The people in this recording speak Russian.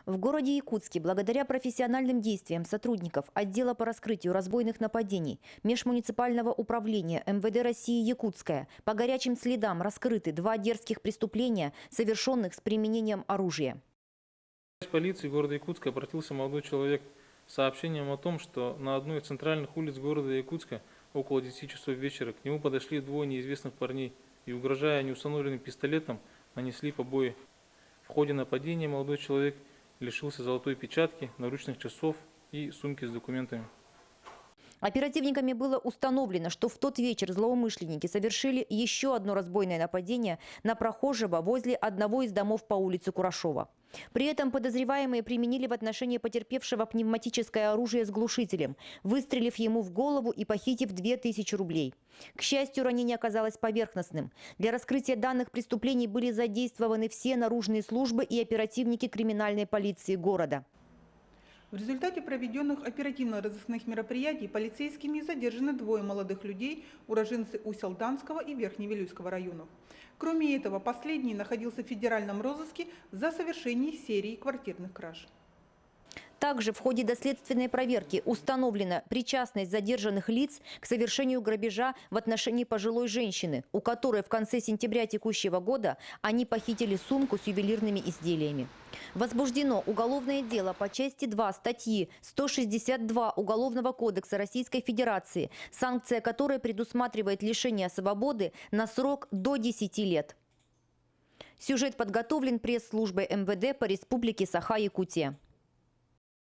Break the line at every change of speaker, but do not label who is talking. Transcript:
В городе Якутске благодаря профессиональным действиям сотрудников отдела по раскрытию разбойных нападений Межмуниципального управления МВД России Якутская по горячим следам раскрыты 2 дерзких преступления, совершенных с применением оружия.
В полиции города Якутска обратился молодой человек с сообщением о том, что на одной из центральных улиц города Якутска около 10 часов вечера к нему подошли 2 неизвестных парней и, угрожая неустановленным пистолетом, нанесли побои. В ходе нападения молодой человек лишился золотой печатки, наручных часов и сумки с документами.
Оперативниками было установлено, что в тот вечер злоумышленники совершили еще одно разбойное нападение на прохожего возле одного из домов по улице Курашова. При этом подозреваемые применили в отношении потерпевшего пневматическое оружие с глушителем, выстрелив ему в голову и похитив 2000 рублей. К счастью, ранение оказалось поверхностным. Для раскрытия данных преступлений были задействованы все наружные службы и оперативники криминальной полиции города.
В результате проведенных оперативно-розыскных мероприятий полицейскими задержаны 2 молодых людей, уроженцы Усть-Алданского и Верхневилюйского районов. Кроме этого, последний находился в федеральном розыске за совершение серии квартирных краж.
Также в ходе доследственной проверки установлена причастность задержанных лиц к совершению грабежа в отношении пожилой женщины, у которой в конце сентября текущего года они похитили сумку с ювелирными изделиями. Возбуждено уголовное дело по части 2 статьи 162 Уголовного кодекса Российской Федерации, санкция которой предусматривает лишение свободы на срок до 10 лет. Сюжет подготовлен пресс-службой МВД по Республике Саха-Якутия.